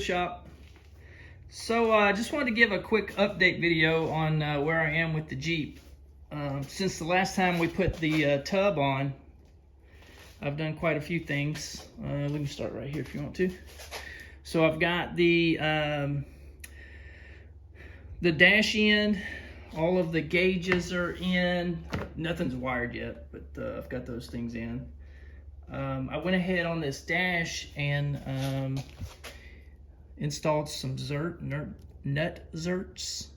shop. So I just wanted to give a quick update video on where I am with the Jeep. Since the last time we put the tub on, I've done quite a few things. We can start right here if you want to. So I've got the dash in, all of the gauges are in. Nothing's wired yet, but I've got those things in. I went ahead on this dash and installed some nut zerts.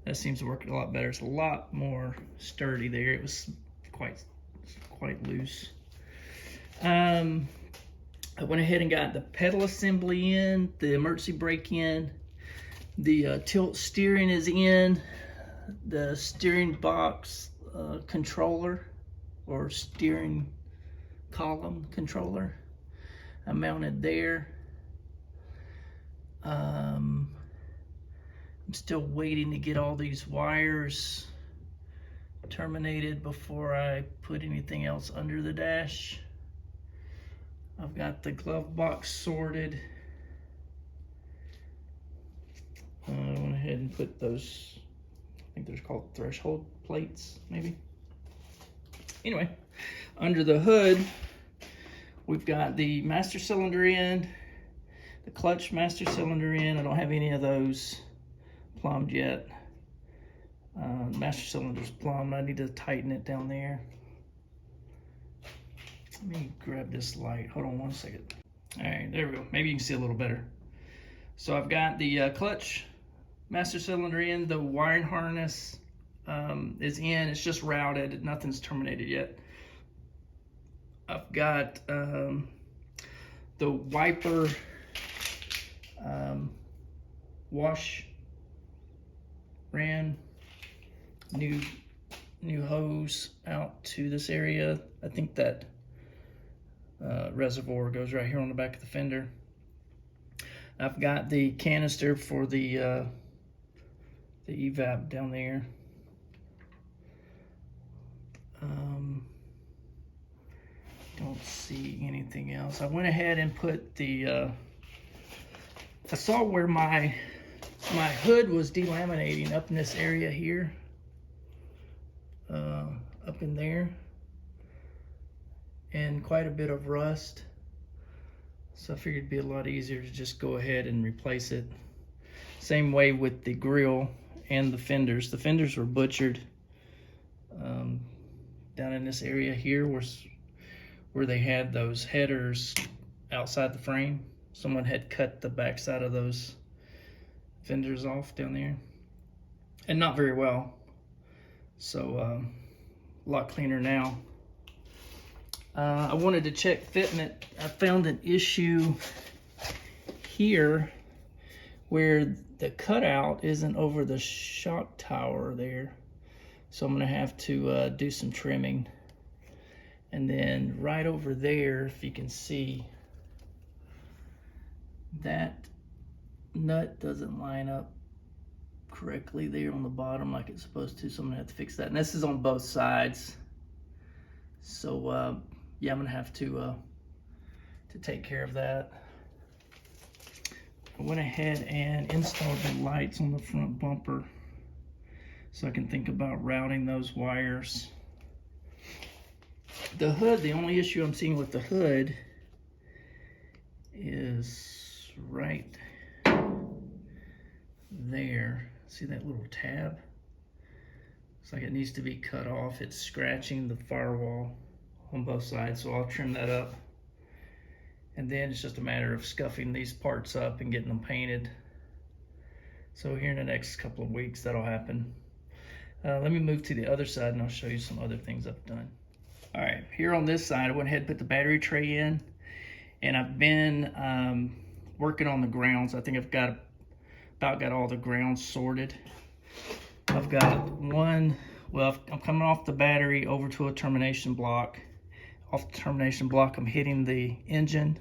That seems to work a lot better. It's a lot more sturdy there. It was quite loose. I went ahead and got the pedal assembly in, the emergency brake in, the tilt steering is in, the steering box controller or steering column controller I mounted there. I'm still waiting to get all these wires terminated before I put anything else under the dash. I've got the glove box sorted. I went ahead and put those, I think they're called threshold plates, maybe. Anyway, under the hood, we've got the master cylinder in, the clutch master cylinder in. I don't have any of those plumbed yet. Master cylinder's plumbed. I need to tighten it down there. Let me grab this light. Hold on one second. All right, there we go. Maybe you can see a little better. So I've got the clutch master cylinder in. The wiring harness is in. It's just routed. Nothing's terminated yet. I've got the wiper wash ran new hose out to this area. I think that reservoir goes right here on the back of the fender. I've got the canister for the evap down there. Don't see anything else. I went ahead and put the I saw where my hood was delaminating up in this area here, up in there, and quite a bit of rust. So I figured it'd be a lot easier to just go ahead and replace it. Same way with the grill and the fenders. The fenders were butchered down in this area here where they had those headers outside the frame. Someone had cut the backside of those fenders off down there, and not very well. So a lot cleaner now. I wanted to check fitment. I found an issue here where the cutout isn't over the shock tower there. So I'm gonna have to do some trimming. And then right over there, if you can see, that nut doesn't line up correctly there on the bottom like it's supposed to, so I'm gonna have to fix that. And this is on both sides. So yeah, I'm gonna have to take care of that. I went ahead and installed the lights on the front bumper so I can think about routing those wires. The hood, the only issue I'm seeing with the hood is right there. See that little tab? Looks like it needs to be cut off. It's scratching the firewall on both sides, so I'll trim that up. And then it's just a matter of scuffing these parts up and getting them painted. So here in the next couple of weeks, that'll happen. Let me move to the other side and I'll show you some other things I've done. All right, here on this side, I went ahead and put the battery tray in, and I've been working on the grounds. I think I've got all the grounds sorted. I've got one, well, I'm coming off the battery over to a termination block. Off the termination block, I'm hitting the engine,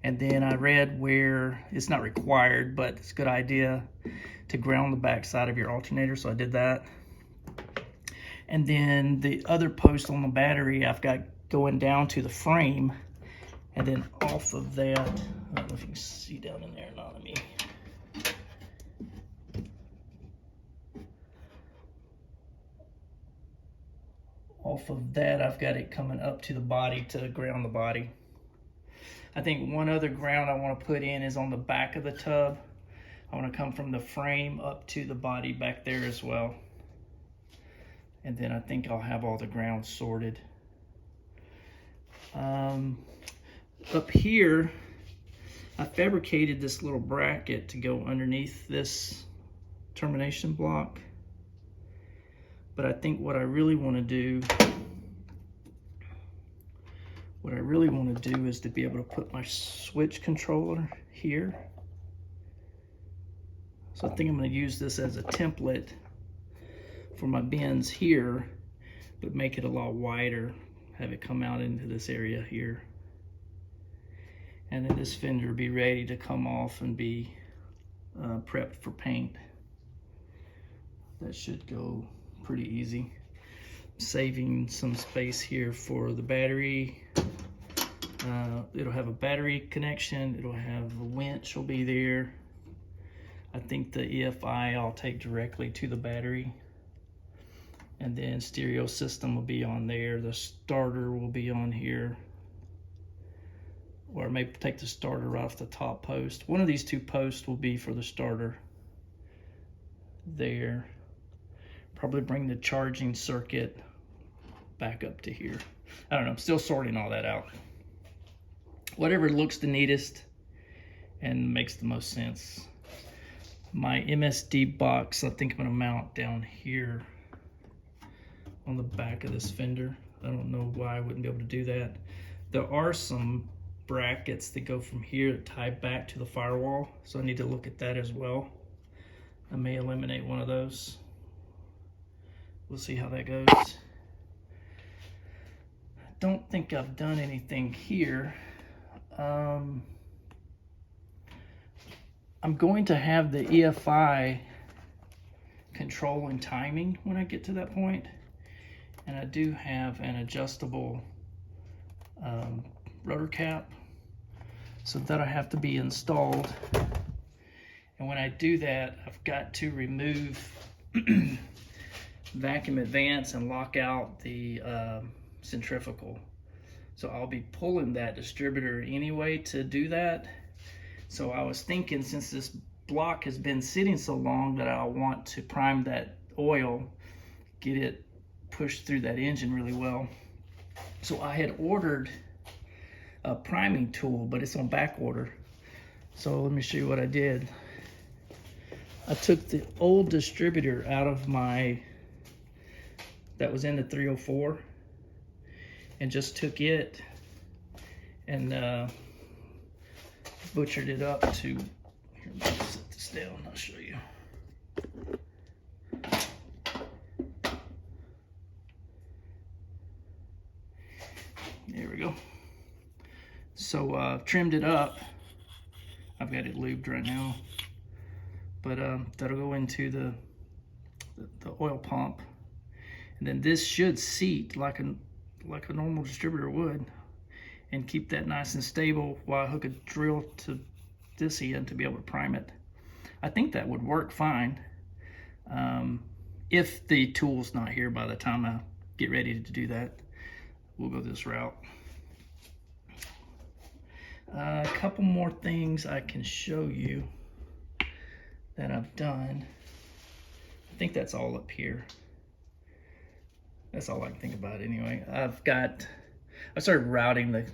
and then I read where it's not required, but it's a good idea to ground the back side of your alternator, so I did that. And then the other post on the battery, I've got going down to the frame, and then off of that, I don't know if you can see down in there or not. Let me. Off of that, I've got it coming up to the body to ground the body. I think one other ground I want to put in is on the back of the tub. I want to come from the frame up to the body back there as well. And then I think I'll have all the ground sorted. Up here, I fabricated this little bracket to go underneath this termination block. But I think what I really want to do is to be able to put my switch controller here. So I think I'm going to use this as a template for my bins here, but make it a lot wider, have it come out into this area here. And then this fender will be ready to come off and be prepped for paint. That should go pretty easy. Saving some space here for the battery. It'll have a battery connection, it'll have a winch will be there. I think the EFI I'll take directly to the battery. And then stereo system will be on there. The starter will be on here. Or maybe take the starter right off the top post. One of these two posts will be for the starter. There. Probably bring the charging circuit back up to here. I don't know, I'm still sorting all that out. Whatever looks the neatest and makes the most sense. My MSD box, I think I'm gonna mount down here on the back of this fender. I don't know why I wouldn't be able to do that. There are some brackets that go from here that tie back to the firewall, so I need to look at that as well. I may eliminate one of those. We'll see how that goes. I don't think I've done anything here. I'm going to have the EFI controlling timing when I get to that point. And I do have an adjustable rotor cap. So that'll have to be installed. And when I do that, I've got to remove vacuum advance and lock out the centrifugal. So I'll be pulling that distributor anyway to do that. So I was thinking, since this block has been sitting so long, that I'll want to prime that oil, get it pushed through that engine really well. So I had ordered a priming tool, but it's on back order. So let me show you what I did. I took the old distributor out of that was in the 304, and just took it and butchered it up to, here, let me set this down, I'll show you. There we go. So trimmed it up. I've got it lubed right now, but that'll go into the oil pump, and then this should seat like a normal distributor would, and keep that nice and stable while I hook a drill to this end to be able to prime it. I think that would work fine if the tool's not here by the time I get ready to do that. We'll go this route. A couple more things I can show you that I've done. I think that's all up here. That's all I can think about anyway. I started routing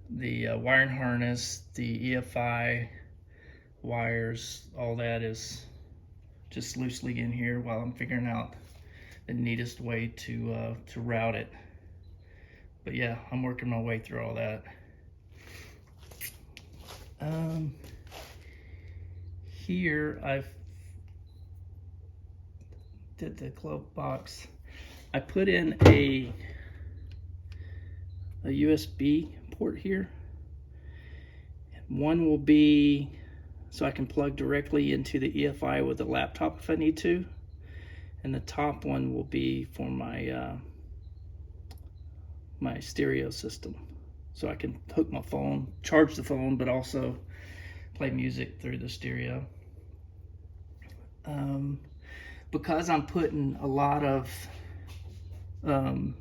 the wiring harness, the EFI wires, all that is just loosely in here while I'm figuring out the neatest way to route it. But yeah, I'm working my way through all that. Here I've did the glove box. I put in a USB port here. One will be so I can plug directly into the EFI with the laptop if I need to, and the top one will be for my my stereo system. so I can hook my phone, charge the phone, but also play music through the stereo. Because I'm putting a lot of, I'm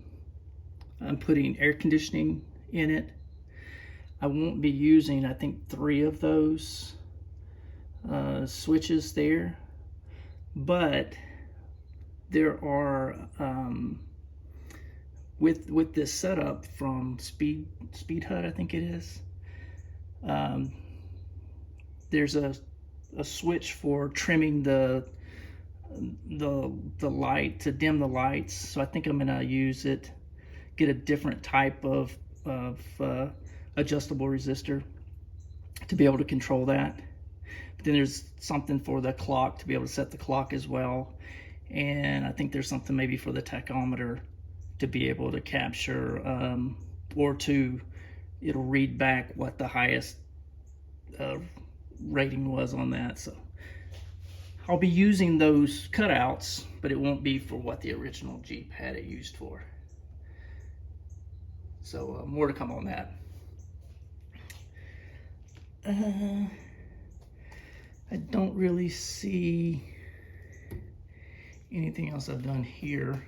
putting air conditioning in it, I won't be using, I think, 3 of those switches there, but there are, with this setup from Speed Hut, I think it is, there's a switch for trimming the light, to dim the lights. So I think I'm gonna use it, get a different type of adjustable resistor to be able to control that. But then there's something for the clock, to be able to set the clock as well. And I think there's something maybe for the tachometer to be able to capture, it'll read back what the highest rating was on that. So I'll be using those cutouts, but it won't be for what the original Jeep had it used for. So more to come on that. I don't really see anything else I've done here.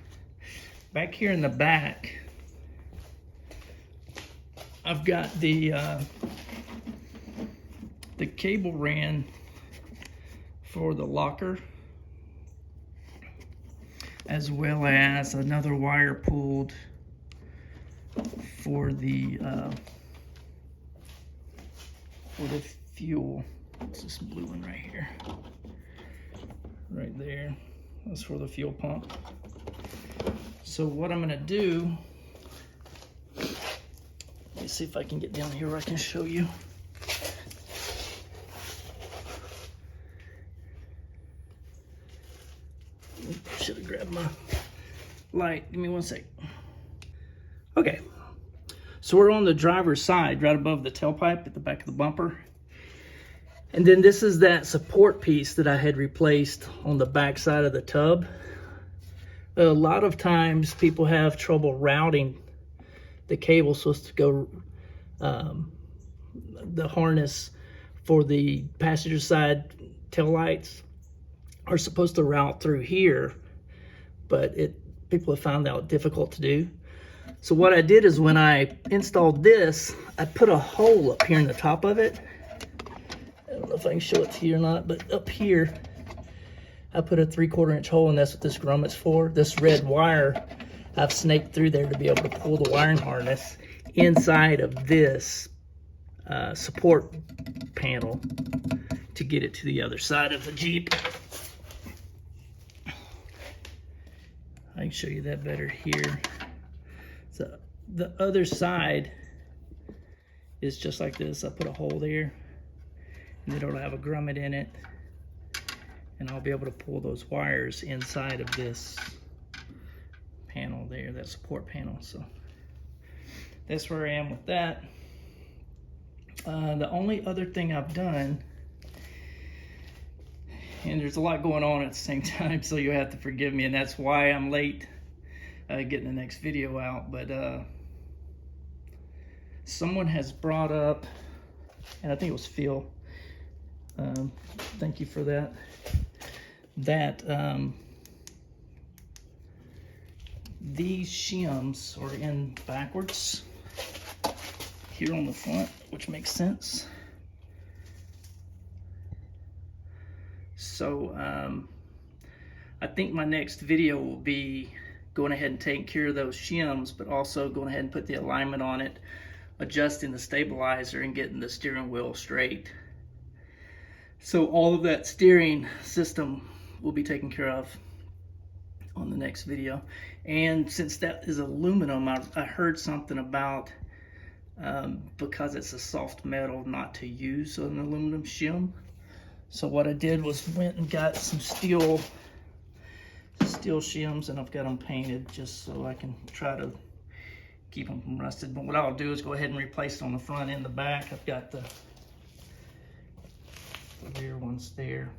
Back here in the back, I've got the cable ran for the locker, as well as another wire pulled for the fuel. It's this blue one right here, right there. That's for the fuel pump. So what I'm gonna do, let me see if I can get down here where I can show you. Should have grabbed my light. Give me one sec. Okay, so we're on the driver's side, right above the tailpipe at the back of the bumper. And then this is that support piece that I had replaced on the back side of the tub. A lot of times people have trouble routing the cable supposed to go, the harness for the passenger side tail lights are supposed to route through here, but people have found that difficult to do. So what I did is when I installed this, I put a hole up here in the top of it. I don't know if I can show it to you or not, but up here, I put a 3/4 inch hole, and that's what this grommet's for. This red wire, I've snaked through there to be able to pull the wiring harness inside of this support panel to get it to the other side of the Jeep. I can show you that better here. So the other side is just like this. I put a hole there, and it'll have a grommet in it, and I'll be able to pull those wires inside of this panel there, that support panel. So that's where I am with that. The only other thing I've done, and there's a lot going on at the same time, so you'll have to forgive me, and that's why I'm late getting the next video out, but someone has brought up, and I think it was Phil, thank you for that, these shims are in backwards here on the front, which makes sense. So I think my next video will be going ahead and taking care of those shims, but also going ahead and put the alignment on it, adjusting the stabilizer, and getting the steering wheel straight. So all of that steering system will be taken care of on the next video. And since that is aluminum, I heard something about because it's a soft metal not to use an aluminum shim. So what I did was went and got some steel shims, and I've got them painted just so I can try to keep them from rusted. But what I'll do is go ahead and replace it on the front and the back. I've got the rear ones there.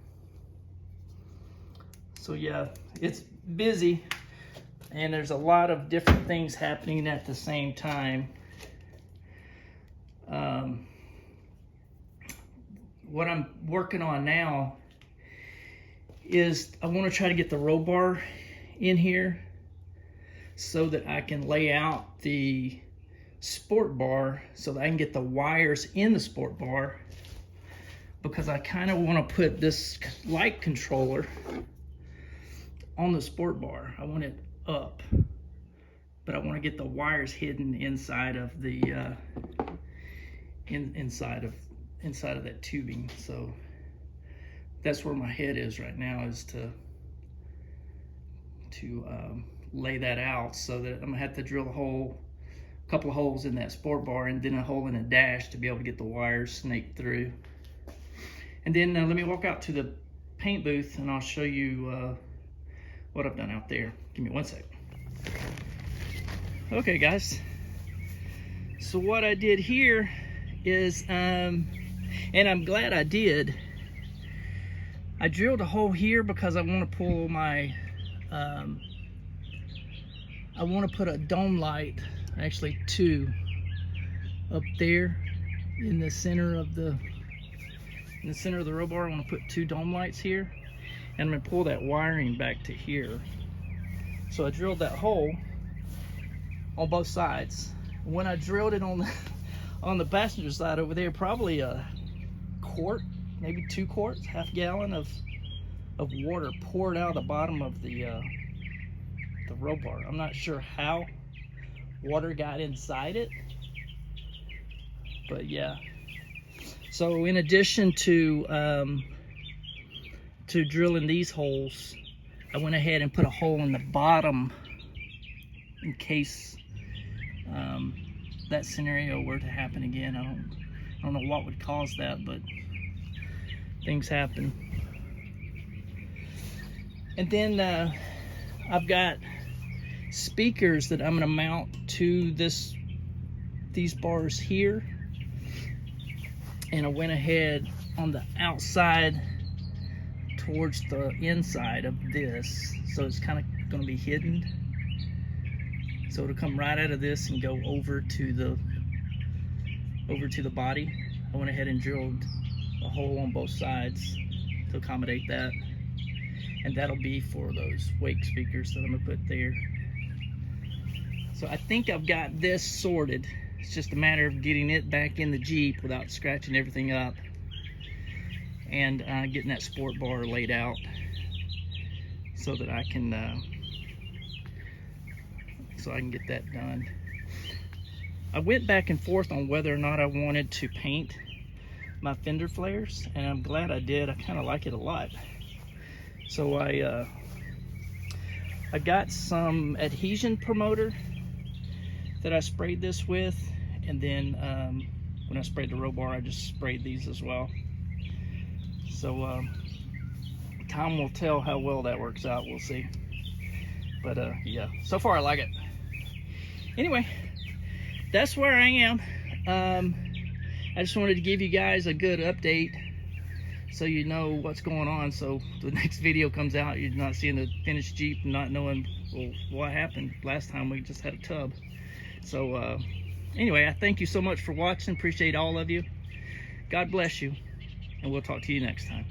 So yeah, it's busy, and there's a lot of different things happening at the same time. What I'm working on now is I want to try to get the roll bar in here so that I can lay out the sport bar so that I can get the wires in the sport bar, because I kind of want to put this light controller on the sport bar. I want it up, but I want to get the wires hidden inside of the inside of that tubing. So that's where my head is right now, is to lay that out, so that I'm gonna have to drill a couple of holes in that sport bar and then a hole in a dash to be able to get the wires snaked through. And then let me walk out to the paint booth and I'll show you what I've done out there. Give me one sec. Okay guys, so what I did here is, and I'm glad I did, I drilled a hole here because I want to pull my, I want to put a dome light, actually two, up there in the center of the roll bar. I want to put two dome lights here, and I'm going to pull that wiring back to here. So I drilled that hole on both sides. When I drilled it on the passenger side over there, probably a quart, maybe 2 quarts, half gallon of water poured out of the bottom of the roll bar. I'm not sure how water got inside it, but yeah. So in addition to drilling these holes, I went ahead and put a hole in the bottom in case that scenario were to happen again. I don't know what would cause that, but things happen. And then I've got speakers that I'm going to mount to these bars here, and I went ahead on the outside towards the inside of this, so it's kind of going to be hidden, so it'll come right out of this and go over to the body. I went ahead and drilled a hole on both sides to accommodate that, and that'll be for those wake speakers that I'm gonna put there. So I think I've got this sorted. It's just a matter of getting it back in the Jeep without scratching everything up, and getting that sport bar laid out so that I can get that done. I went back and forth on whether or not I wanted to paint my fender flares, and I'm glad I did. I kind of like it a lot. So I got some adhesion promoter that I sprayed this with, and then when I sprayed the roll bar, I just sprayed these as well. So time will tell how well that works out. We'll see. But yeah, so far I like it. Anyway, that's where I am. I just wanted to give you guys a good update so you know what's going on, so the next video comes out, you're not seeing the finished Jeep and not knowing, well, what happened last time we just had a tub. So anyway, I thank you so much for watching. Appreciate all of you. God bless you, and we'll talk to you next time.